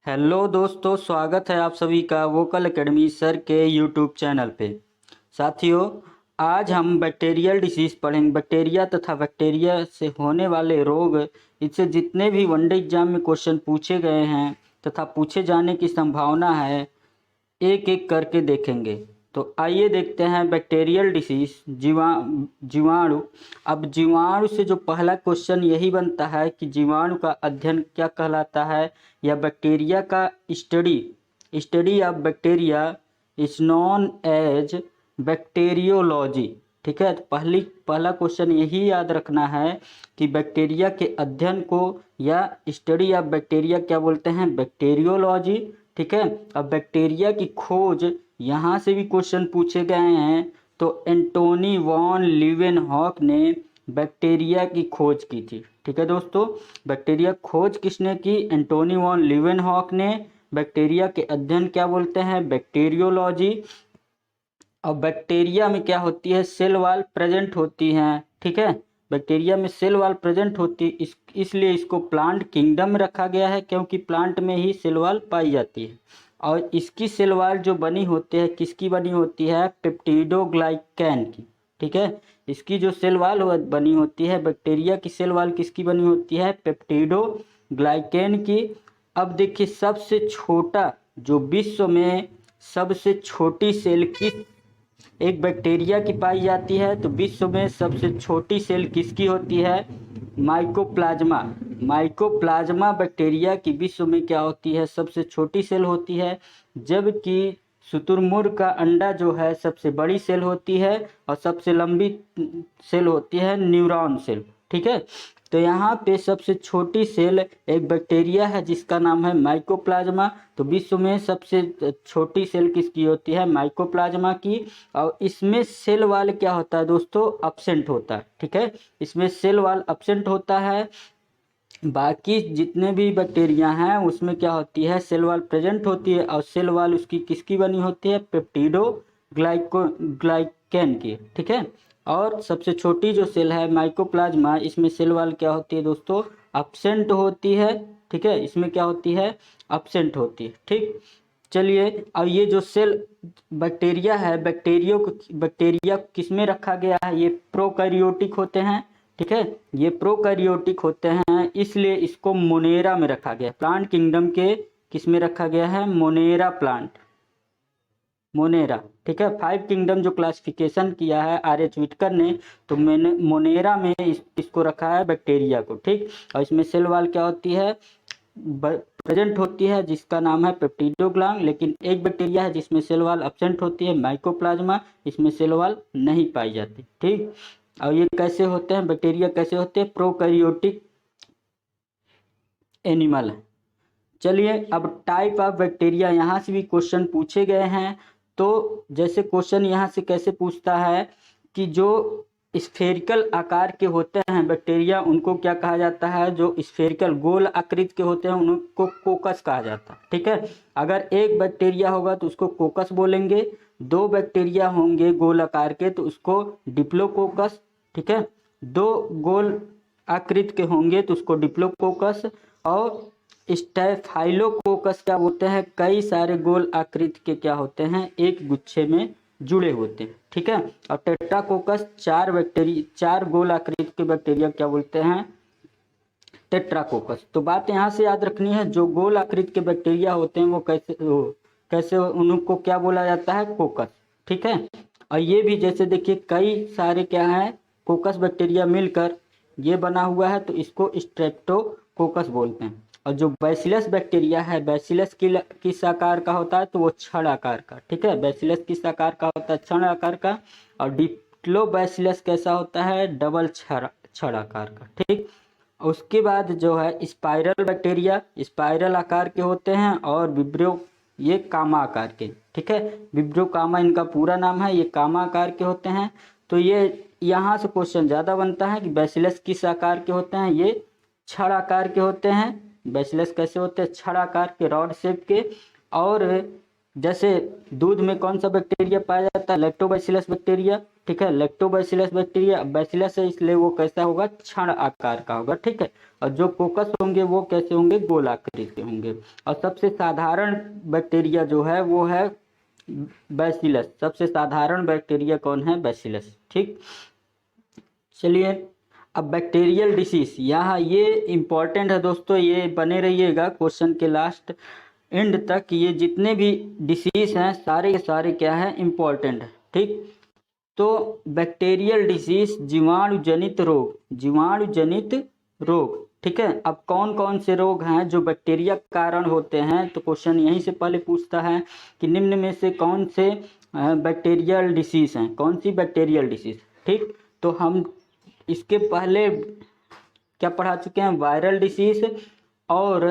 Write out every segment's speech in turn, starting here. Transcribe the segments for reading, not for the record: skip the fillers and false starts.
Hello दोस्तों, स्वागत है आप सभी का वोकल एकेडमी सर के यूट्यूब चैनल पे। साथियों, आज हम बैक्टीरियल डिसीज़ पढ़ेंगे। बैक्टीरिया तथा बैक्टीरिया से होने वाले रोग, इससे जितने भी वनडे एग्जाम में क्वेश्चन पूछे गए हैं तथा पूछे जाने की संभावना है, एक एक करके देखेंगे। तो आइए देखते हैं बैक्टीरियल डिसीज, जीवाणु। अब जीवाणु से जो पहला क्वेश्चन यही बनता है कि जीवाणु का अध्ययन क्या कहलाता है, या बैक्टीरिया का study of bacteria is known as bacteriology. ठीक है, तो पहला क्वेश्चन यही याद रखना है कि बैक्टीरिया के अध्ययन को या स्टडी ऑफ बैक्टीरिया क्या बोलते हैं, बैक्टीरियोलॉजी। ठीक है, अब बैक्टीरिया की खोज यहाँ से भी क्वेश्चन पूछे गए हैं। तो एंटोनी वॉन लीवेनहॉक ने बैक्टीरिया की खोज की थी। ठीक है दोस्तों, बैक्टीरिया खोज किसने की, एंटोनी वॉन लीवेनहॉक ने। बैक्टीरिया के अध्ययन क्या बोलते हैं, बैक्टीरियोलॉजी। और बैक्टीरिया में क्या होती है, सेल वॉल प्रेजेंट होती हैं। ठीक है, बैक्टीरिया में सेल वॉल प्रेजेंट होती है, इसलिए इसको प्लांट किंगडम में रखा गया है, क्योंकि प्लांट में ही सेल वॉल पाई जाती है। और इसकी सेल वॉल जो बनी होती है, किसकी बनी होती है, पेप्टिडोग्लाइकैन की। ठीक है, इसकी जो सेल वॉल बनी होती है, बैक्टीरिया की सेल वॉल किसकी बनी होती है, पेप्टिडोग्लाइकैन की। अब देखिए, सबसे छोटा जो विश्व में सबसे छोटी सेल किस एक बैक्टीरिया की पाई जाती है, तो विश्व में सबसे छोटी सेल किसकी होती है, माइकोप्लाज्मा। माइकोप्लाज्मा बैक्टीरिया की विश्व में क्या होती है, सबसे छोटी सेल होती है। जबकि शुतुरमुर्ग का अंडा जो है सबसे बड़ी सेल होती है, और सबसे लंबी सेल होती है न्यूरॉन सेल। ठीक है, तो यहाँ पे सबसे छोटी सेल एक बैक्टीरिया है जिसका नाम है माइकोप्लाज्मा। तो विश्व में सबसे छोटी सेल किसकी होती है, माइकोप्लाज्मा की। और इसमें सेल वॉल क्या होता है दोस्तों, अब्सेंट होता है। ठीक है, इसमें सेल वॉल अब्सेंट होता है। बाकी जितने भी बैक्टीरिया हैं उसमें क्या होती है, सेल वॉल प्रेजेंट होती है। और सेल वॉल उसकी किसकी बनी होती है, ग्लाइकेन की। ठीक है, और सबसे छोटी जो सेल है माइकोप्लाज्मा, इसमें सेल वॉल क्या होती है दोस्तों, अब्सेंट होती है। ठीक है, इसमें क्या होती है, अब्सेंट होती है। ठीक, चलिए, अब ये जो सेल बैक्टीरिया है, बैक्टीरिया किस में रखा गया है, ये प्रोकैरियोटिक होते हैं। ठीक है, ये प्रोकैरियोटिक होते हैं, इसलिए इसको मोनेरा में रखा गया है। प्लांट किंगडम के किस में रखा गया है, मोनेरा प्लांट, मोनेरा। ठीक है, 5 किंगडम जो क्लासिफिकेशन किया है R.H. विटकर ने, तो मैंने मोनेरा में इसको रखा है बैक्टीरिया को। ठीक, और इसमें सेल वॉल क्या होती है, प्रेजेंट होती है, जिसका नाम है पेप्टिडोग्लाम। लेकिन एक बैक्टीरिया है जिसमें सेल वॉल एब्सेंट होती है, माइकोप्लाज्मा, इसमें सेल वॉल नहीं पाई जाती। ठीक, और ये कैसे होते हैं, बैक्टीरिया कैसे होते हैं, प्रोकैरियोटिक एनिमल है। चलिए, अब टाइप ऑफ बैक्टीरिया यहाँ से भी क्वेश्चन पूछे गए हैं। तो जैसे क्वेश्चन यहाँ से कैसे पूछता है कि जो स्फेरिकल आकार के होते हैं बैक्टीरिया, उनको क्या कहा जाता है, जो स्फेरिकल गोल आकृति के होते हैं उनको कोकस कहा जाता है। ठीक है, अगर एक बैक्टीरिया होगा तो उसको कोकस बोलेंगे, 2 बैक्टीरिया होंगे गोल आकार के तो उसको डिप्लोकोकस। ठीक है, 2 गोल आकृति के होंगे तो उसको डिप्लोकोकस। और स्टेफाइलोकोकस क्या बोलते हैं, कई सारे गोल आकृति के क्या होते हैं, एक गुच्छे में जुड़े होते हैं। ठीक है, और टेट्राकोकस 4 गोल आकृति के बैक्टीरिया क्या बोलते हैं, टेट्राकोकस। तो बात यहाँ से याद रखनी है, जो गोल आकृति के बैक्टीरिया होते हैं वो कैसे उनको क्या बोला जाता है, कोकस। ठीक है, और ये भी जैसे देखिए कई सारे क्या है, कोकस बैक्टीरिया मिलकर ये बना हुआ है, तो इसको स्ट्रेप्टोकोकस बोलते हैं। और जो बैसिलस बैक्टीरिया है, बैसिलस किस आकार का होता है, तो वो छड़ आकार का। ठीक है, बैसिलस किस आकार का होता है, छड़ आकार का। और डिप्लोबैसिलस कैसा होता है, डबल छड़ आकार का। ठीक, उसके बाद जो है स्पाइरल बैक्टीरिया, स्पाइरल आकार के होते हैं। और विब्रियो, ये कामा आकार के। ठीक है, विब्रियो कामा इनका पूरा नाम है, ये कामा आकार के होते हैं। तो ये यहाँ से क्वेश्चन ज़्यादा बनता है कि बैसिलस किस आकार के होते हैं, ये छड़ आकार के होते हैं। बैसिलस कैसे होते हैं, छड़ आकार के, रॉड शेप के। और जैसे दूध में कौन सा बैक्टीरिया पाया जाता है, लैक्टोबैसिलस बैक्टीरिया। ठीक है। लैक्टोबैसिलस बैक्टीरिया, बैसिलस है इसलिए वो कैसा होगा, क्षण आकार का होगा, ठीक है। और जो कोकस होंगे वो कैसे होंगे, गोलाकृति के होंगे। और सबसे साधारण बैक्टीरिया जो है वो है बैसिलस। सबसे साधारण बैक्टीरिया कौन है, बैसिलस, ठीक। चलिए अब बैक्टीरियल डिसीज, यहाँ ये इंपॉर्टेंट है दोस्तों, ये बने रहिएगा क्वेश्चन के लास्ट एंड तक। ये जितने भी डिसीज हैं सारे के सारे क्या है, इंपॉर्टेंट है, ठीक। तो बैक्टीरियल डिसीज, जीवाणु जनित रोग, जीवाणु जनित रोग, ठीक है। अब कौन कौन से रोग हैं जो बैक्टीरिया के कारण होते हैं, तो क्वेश्चन यहीं से पहले पूछता है कि निम्न में से कौन से बैक्टीरियल डिसीज हैं, कौन सी बैक्टीरियल डिसीज, ठीक। तो हम इसके पहले क्या पढ़ा चुके हैं, वायरल डिसीज और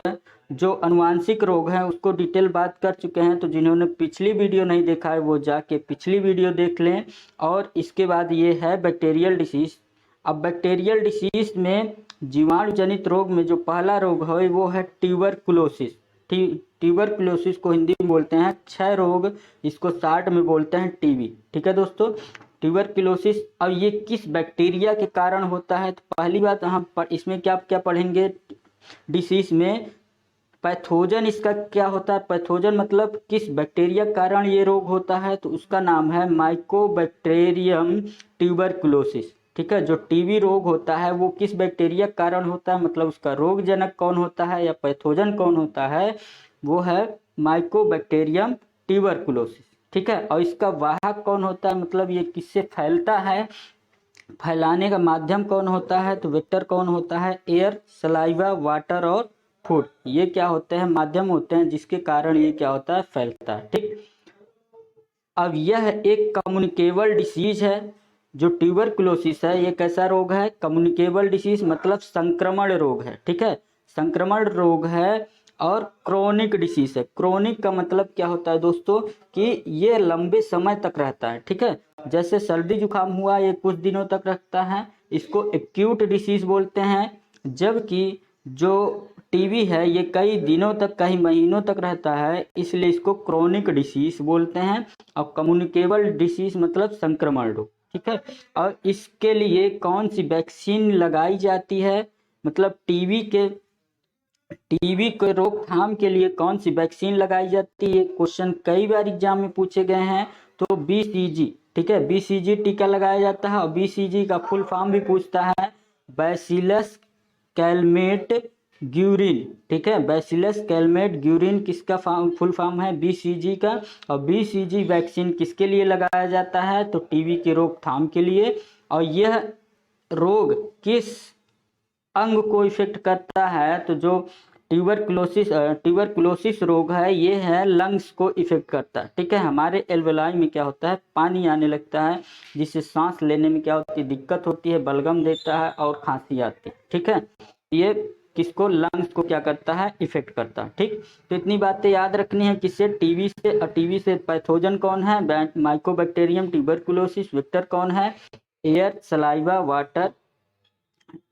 जो अनुवांशिक रोग हैं उसको डिटेल बात कर चुके हैं। तो जिन्होंने पिछली वीडियो नहीं देखा है वो जाके पिछली वीडियो देख लें। और इसके बाद ये है बैक्टीरियल डिसीज। अब बैक्टीरियल डिसीज में जीवाणु जनित रोग में जो पहला रोग है वो है ट्यूबरकुलोसिस। ट्यूबरकुलोसिस को हिंदी में बोलते हैं क्षय रोग, इसको शॉर्ट में बोलते हैं टीबी, ठीक है दोस्तों। ट्यूबरकुलोसिस, अब ये किस बैक्टीरिया के कारण होता है, तो पहली बात हम इसमें क्या क्या पढ़ेंगे, डिसीज में पैथोजन इसका क्या होता है। पैथोजन मतलब किस बैक्टीरिया के कारण ये रोग होता है, तो उसका नाम है माइकोबैक्टीरियम ट्यूबरकुलोसिस, ठीक है। जो टीबी रोग होता है वो किस बैक्टीरिया के कारण होता है, मतलब उसका रोग जनक कौन होता है या पैथोजन कौन होता है, वो है माइकोबैक्टीरियम ट्यूबरकुलोसिस, ठीक है। और इसका वाहक कौन होता है, मतलब ये किससे फैलता है, फैलाने का माध्यम कौन होता है, तो वेक्टर कौन होता है, एयर, सलाइवा, वाटर और फूड, ये क्या होते हैं, माध्यम होते हैं जिसके कारण ये क्या होता है, फैलता है, ठीक। अब यह एक कम्युनिकेबल डिसीज है। जो ट्यूबरकुलोसिस है ये कैसा रोग है, कम्युनिकेबल डिसीज, मतलब संक्रमण रोग है, ठीक है, संक्रमण रोग है। और क्रोनिक डिसीज है। क्रोनिक का मतलब क्या होता है दोस्तों, कि ये लंबे समय तक रहता है, ठीक है। जैसे सर्दी जुकाम हुआ ये कुछ दिनों तक रखता है, इसको एक्यूट डिसीज बोलते हैं। जबकि जो टीबी है ये कई दिनों तक, कई महीनों तक रहता है, इसलिए इसको क्रोनिक डिसीज बोलते हैं। और कम्युनिकेबल डिसीज मतलब संक्रमण रोग, ठीक है। और इसके लिए कौन सी वैक्सीन लगाई जाती है, मतलब टीबी के रोकथाम के लिए कौन सी वैक्सीन लगाई जाती है, क्वेश्चन कई बार एग्जाम में पूछे गए हैं। तो बीसीजी, ठीक है, बीसीजी टीका लगाया जाता है। और बीसीजी का फुल फॉर्म भी पूछता है, बैसिलस कैलमेट ग्यूरिन, ठीक है। बैसिलस कैलमेट ग्यूरिन किसका फुल फॉर्म है, बीसीजी का। और बीसीजी वैक्सीन किसके लिए लगाया जाता है, तो टीबी के रोकथाम के लिए। और यह रोग किस अंग को इफेक्ट करता है, तो जो ट्यूबरकुलोसिस रोग है ये है लंग्स को इफेक्ट करता है, ठीक है। हमारे एल्वेलाई में क्या होता है, पानी आने लगता है, जिससे सांस लेने में क्या होती है, दिक्कत होती है, बलगम देता है और खांसी आती है, ठीक है। ये किसको, लंग्स को क्या करता है, इफेक्ट करता है, ठीक। तो इतनी बातें याद रखनी है किससे, टीबी से। और टीबी से पैथोजन कौन है, माइकोबैक्टीरियम ट्यूबरकुलोसिस, वेक्टर कौन है, एयर, सलाइवा, वाटर।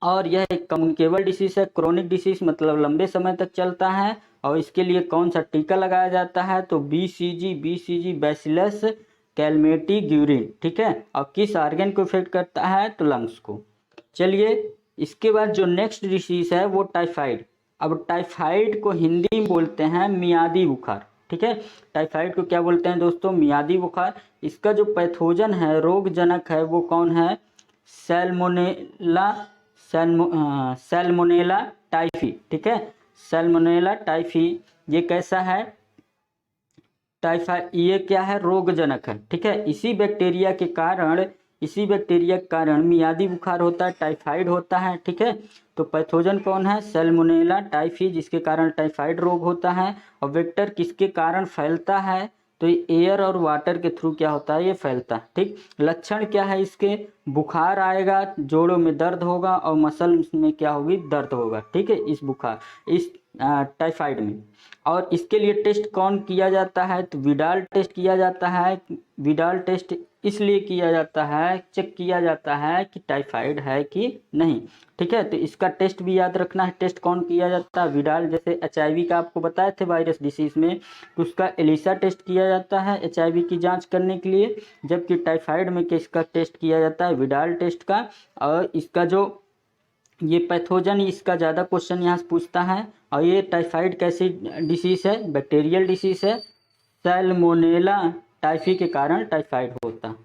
और यह एक कम्युनिकेबल डिसीज है। क्रोनिक डिसीज मतलब लंबे समय तक चलता है। और इसके लिए कौन सा टीका लगाया जाता है, तो बीसीजी बैसिलस कैलमेटी ग्यूरिन, ठीक है। और किस आर्गन को इफेक्ट करता है, तो लंग्स को। चलिए इसके बाद जो नेक्स्ट डिसीज है वो टाइफाइड। अब टाइफाइड को हिंदी में बोलते हैं मियादी बुखार, ठीक है। टाइफाइड को क्या बोलते हैं दोस्तों, मियादी बुखार। इसका जो पैथोजन है, रोग जनक है, वो कौन है, सैल्मोनेला टाइफी, ठीक है। सैल्मोनेला टाइफी ये कैसा है, टाइफाइड, ये क्या है, रोगजनक है, ठीक है। इसी बैक्टीरिया के कारण मियादी बुखार होता है, टाइफाइड होता है, ठीक है। तो पैथोजन कौन है, सैल्मोनेला टाइफी, जिसके कारण टाइफाइड रोग होता है। और वेक्टर किसके कारण फैलता है, तो ये एयर और वाटर के थ्रू क्या होता है, ये फैलता है, ठीक। लक्षण क्या है इसके, बुखार आएगा, जोड़ों में दर्द होगा और मसल में क्या होगी, दर्द होगा, ठीक है, इस टाइफाइड में। और इसके लिए टेस्ट कौन किया जाता है, तो विडाल टेस्ट किया जाता है। विडाल टेस्ट इसलिए किया जाता है, चेक किया जाता है कि टाइफाइड है कि नहीं। ठीक है, तो इसका टेस्ट भी याद रखना है। टेस्ट कौन किया जाता है? विडाल, जैसे HIV का आपको बताए थे वायरस डिसीज में, तो उसका एलिसा टेस्ट किया जाता है HIV की जांच करने के लिए, जबकि टाइफाइड में किसका टेस्ट किया जाता है? विडाल टेस्ट का। और इसका जो ये पैथोजन, इसका ज़्यादा क्वेश्चन यहाँ से पूछता है। और ये टाइफाइड कैसी डिसीज़ है? बैक्टीरियल डिसीज़ है। सैल्मोनेला टाइफी के कारण टाइफाइड होता है।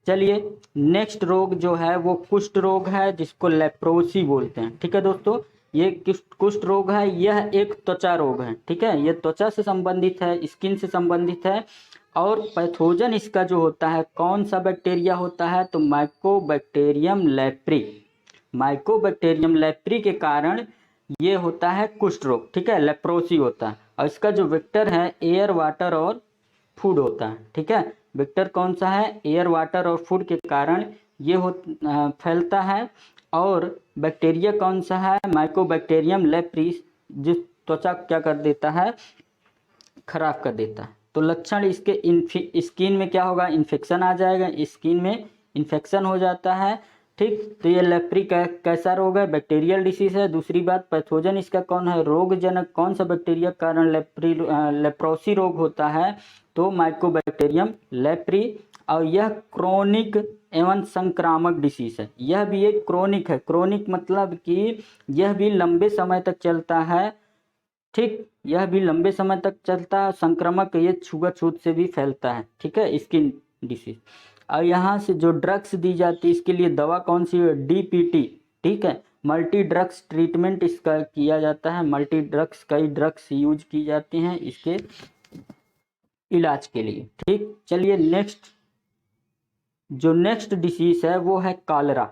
चलिए, नेक्स्ट रोग जो है वो कुष्ठ रोग है, जिसको लेप्रोसी बोलते हैं। ठीक है दोस्तों, ये कुष्ठ रोग है, यह एक त्वचा रोग है। ठीक है, ये त्वचा से संबंधित है, स्किन से संबंधित है। और पैथोजन इसका जो होता है, कौन सा बैक्टीरिया होता है? तो माइकोबैक्टीरियम लेप्री। माइकोबैक्टीरियम लेप्री के कारण ये होता है कुष्ठ रोग। ठीक है, लेप्रोसी होता है। और इसका जो वेक्टर है एयर, वाटर और फूड होता है। ठीक है, वेक्टर कौन सा है? एयर, वाटर और फूड के कारण ये फैलता है। और बैक्टीरिया कौन सा है? माइकोबैक्टीरियम लेप्रिस, जिस त्वचा क्या कर देता है? खराब कर देता है। तो लक्षण इसके स्किन में क्या होगा? इन्फेक्शन आ जाएगा, स्किन में इन्फेक्शन हो जाता है। ठीक, तो ये लेप्री कैसा रोग है? बैक्टीरियल डिसीज है। दूसरी बात, पैथोजन इसका कौन है? रोगजनक कौन सा बैक्टीरिया के कारण लेप्रोसी रोग होता है? तो माइकोबैक्टीरियम लेप्री। और यह क्रोनिक एवं संक्रामक डिसीज है। यह भी एक क्रोनिक है। क्रोनिक मतलब कि यह भी लंबे समय तक चलता है। ठीक, यह भी लंबे समय तक चलता है। संक्रामक, ये छुआछूत से भी फैलता है। ठीक है, स्किन डिसीज। और यहाँ से जो ड्रग्स दी जाती है इसके लिए, दवा कौन सी है? DPT। ठीक है, मल्टी ड्रग्स ट्रीटमेंट इसका किया जाता है। मल्टी ड्रग्स, कई ड्रग्स यूज की जाती हैं इसके इलाज के लिए। ठीक, चलिए नेक्स्ट डिसीज है वो है कॉलरा।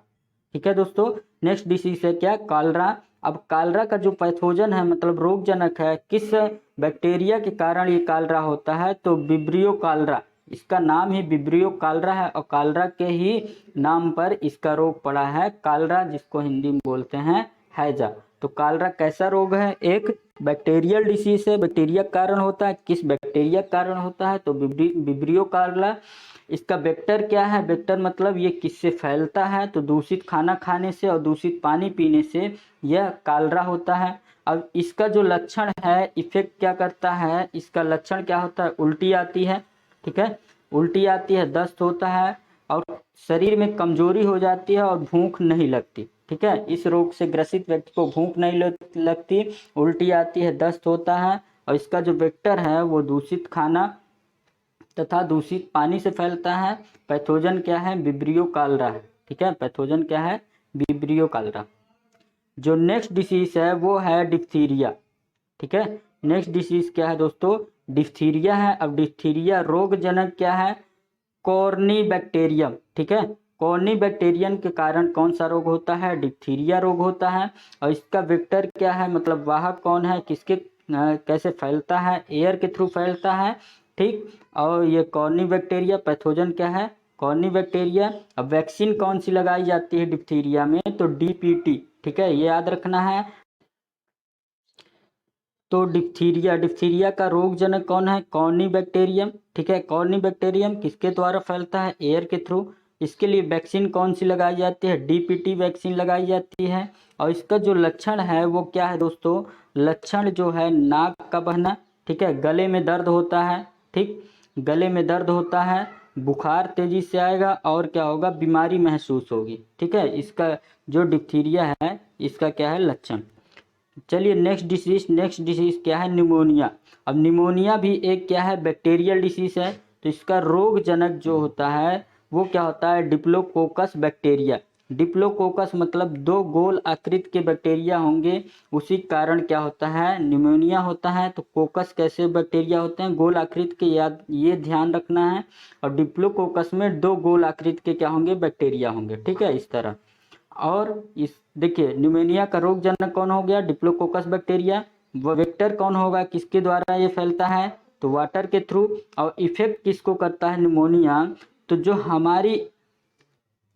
ठीक है दोस्तों, नेक्स्ट डिसीज है क्या? कॉलरा। अब कॉलरा का जो पैथोजन है, मतलब रोगजनक है, किस बैक्टीरिया के कारण ये कॉलरा होता है? तो विब्रियो कॉलरा। इसका नाम ही विब्रियो कॉलरा है, और कॉलरा के ही नाम पर इसका रोग पड़ा है, कॉलरा, जिसको हिंदी में बोलते हैं हैजा। तो कॉलरा कैसा रोग है? एक बैक्टीरियल डिसीज है। बैक्टीरिया के कारण होता है। किस बैक्टीरिया के कारण होता है? तो विब्रियो कॉलरा। इसका वेक्टर क्या है? वेक्टर मतलब ये किससे फैलता है? तो दूषित खाना खाने से और दूषित पानी पीने से यह कॉलरा होता है। अब इसका जो लक्षण है, इफेक्ट क्या करता है? इसका लक्षण क्या होता है? उल्टी आती है। ठीक है, उल्टी आती है, दस्त होता है, और शरीर में कमजोरी हो जाती है, और भूख नहीं लगती। ठीक है, इस रोग से ग्रसित व्यक्ति को भूख नहीं लगती, उल्टी आती है, दस्त होता है। और इसका जो वेक्टर है वो दूषित खाना तथा दूषित पानी से फैलता है। पैथोजन क्या है? विब्रियो कॉलरा है। ठीक है, पैथोजन क्या है? Vibrio cholera. जो नेक्स्ट डिसीज है वो है डिप्थीरिया। ठीक है, नेक्स्ट डिसीज क्या है दोस्तों? डिप्थीरिया है। अब डिप्थीरिया रोगजनक क्या है? कॉर्नीबैक्टीरियम। ठीक है, कॉर्नीबैक्टीरियम के कारण कौन सा रोग होता है? डिप्थीरिया रोग होता है। और इसका वेक्टर क्या है? मतलब वाहक कौन है? किसके कैसे फैलता है? एयर के थ्रू फैलता है। ठीक, और ये कॉर्नीबैक्टीरिया, पैथोजन क्या है? कॉर्नीबैक्टीरिया। अब वैक्सीन कौन सी लगाई जाती है डिप्थीरिया में? तो DPT। ठीक है, ये याद रखना है। तो डिप्थीरिया का रोगजनक कौन है? कॉर्नीबैक्टीरियम। ठीक है, कॉर्नीबैक्टीरियम किसके द्वारा फैलता है? एयर के थ्रू। इसके लिए वैक्सीन कौन सी लगाई जाती है? DPT वैक्सीन लगाई जाती है। और इसका जो लक्षण है वो क्या है दोस्तों? लक्षण जो है, नाक का बहना। ठीक है, गले में दर्द होता है। ठीक, गले में दर्द होता है, बुखार तेजी से आएगा, और क्या होगा? बीमारी महसूस होगी। ठीक है, इसका जो डिप्थीरिया है इसका क्या है? लक्षण। चलिए नेक्स्ट डिसीज क्या है? निमोनिया। अब निमोनिया भी एक क्या है? बैक्टीरियल डिसीज है। तो इसका रोगजनक जो होता है वो क्या होता है? Diplococcus bacteria. डिप्लोकोकस मतलब दो गोल आकृति के बैक्टीरिया होंगे, उसी कारण क्या होता है? निमोनिया होता है। तो कोकस कैसे बैक्टीरिया होते हैं? गोल आकृति के, याद ये ध्यान रखना है। और डिप्लोकोकस में दो गोल आकृति के क्या होंगे? बैक्टीरिया होंगे। ठीक है, इस तरह। और इस देखिए, न्यूमोनिया का रोगजनक कौन हो गया? Diplococcus bacteria. वो वेक्टर कौन होगा? किसके द्वारा ये फैलता है? तो वाटर के थ्रू। और इफेक्ट किसको करता है न्यूमोनिया? तो जो हमारे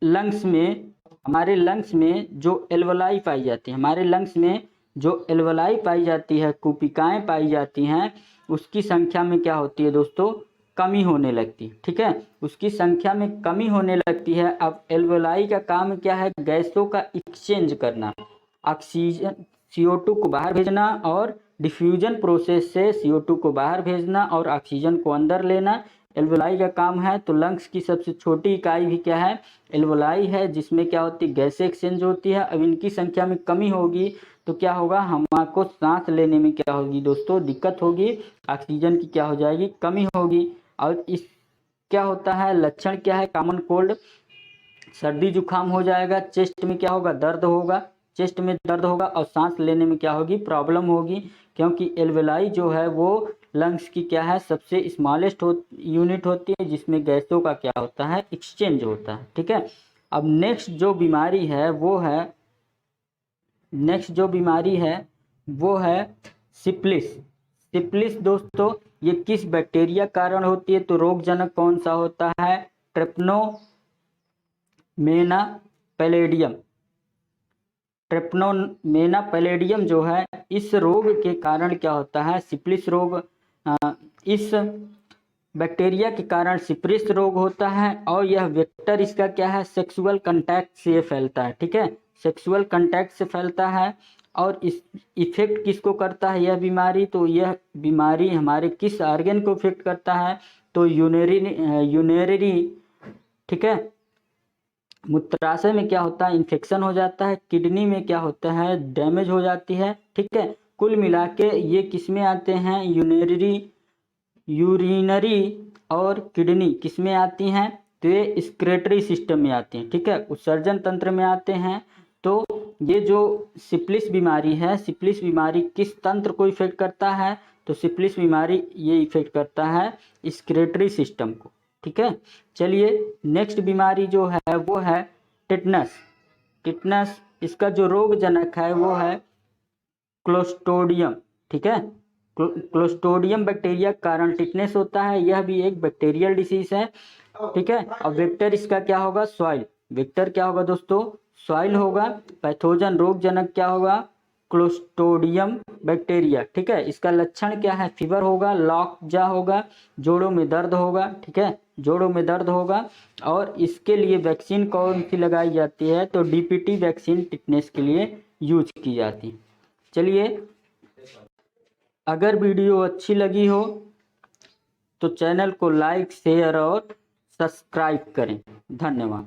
लंग्स में जो एल्वोलाई पाई जाती है, हमारे लंग्स में जो एल्वोलाई पाई जाती है, कुपिकाएँ पाई जाती हैं, उसकी संख्या में क्या होती है दोस्तों? कमी होने लगती है, ठीक है, उसकी संख्या में कमी होने लगती है। अब एल्वेलाई का काम क्या है, गैसों का एक्सचेंज करना, ऑक्सीजन CO2 को बाहर भेजना और डिफ्यूजन प्रोसेस से CO2 को बाहर भेजना और ऑक्सीजन को अंदर लेना एल्वेलाई का काम है। तो लंग्स की सबसे छोटी इकाई भी क्या है, एल्वेलाई है, जिसमें क्या होती है, गैसें एक्सचेंज होती है। अब इनकी संख्या में कमी होगी तो क्या होगा, हमको सांस लेने में क्या होगी दोस्तों, दिक्कत होगी, ऑक्सीजन की क्या हो जाएगी, कमी होगी। और इस क्या होता है, लक्षण क्या है, कॉमन कोल्ड, सर्दी जुकाम हो जाएगा, चेस्ट में क्या होगा, दर्द होगा, चेस्ट में दर्द होगा और सांस लेने में क्या होगी, प्रॉब्लम होगी, क्योंकि एल्वेलाई जो है वो लंग्स की क्या है, सबसे स्मॉलेस्ट यूनिट होती है, जिसमें गैसों का क्या होता है, एक्सचेंज होता है, ठीक है। अब नेक्स्ट जो बीमारी है वो है सिप्लिस। सिप्लिस दोस्तों ये किस बैक्टीरिया कारण होती है, तो रोगजनक कौन सा होता है, ट्रिप्नोमेना पैलेडियम। ट्रिप्नोमेना पैलेडियम जो है, इस रोग के कारण क्या होता है, सिप्लिस रोग, इस बैक्टीरिया के कारण सिप्लिस रोग होता है। और यह वेक्टर इसका क्या है, सेक्सुअल कांटेक्ट से फैलता है, ठीक है, सेक्सुअल कांटेक्ट से फैलता है। और इस इफेक्ट किसको करता है यह बीमारी, तो यह बीमारी हमारे किस ऑर्गन को इफेक्ट करता है, तो यूरिनरी, ठीक है, मूत्राशय में क्या होता है, इन्फेक्शन हो जाता है, किडनी में क्या होता है, डैमेज हो जाती है, ठीक है। कुल मिला के ये किस में आते हैं, यूरिनरी और किडनी किस में आती हैं, तो ये एक्सक्रीटरी सिस्टम में आती हैं, ठीक है, उत्सर्जन तंत्र में आते हैं। तो ये जो सिप्लिस बीमारी है, सिप्लिस बीमारी किस तंत्र को इफेक्ट करता है, तो सिप्लिस बीमारी ये इफेक्ट करता है एक्सक्रीटरी सिस्टम को, ठीक है। चलिए नेक्स्ट बीमारी जो है वो है टिटनस। टिटनस इसका जो रोगजनक है वो है क्लोस्ट्रिडियम, ठीक है, क्लोस्ट्रिडियम बैक्टीरिया के कारण टिटनेस होता है, यह भी एक बैक्टीरियल डिसीज है, ठीक है। और वेक्टर इसका क्या होगा, सॉइल, वेक्टर क्या होगा दोस्तों, सॉइल होगा। पैथोजन रोगजनक क्या होगा, क्लोस्ट्रिडियम बैक्टीरिया, ठीक है। इसका लक्षण क्या है, फीवर होगा, लॉक जा होगा, जोड़ों में दर्द होगा, ठीक है, जोड़ों में दर्द होगा। और इसके लिए वैक्सीन कौन सी लगाई जाती है, तो DPT वैक्सीन टिटनेस के लिए यूज की जाती है। चलिए अगर वीडियो अच्छी लगी हो तो चैनल को लाइक, शेयर और सब्सक्राइब करें। धन्यवाद।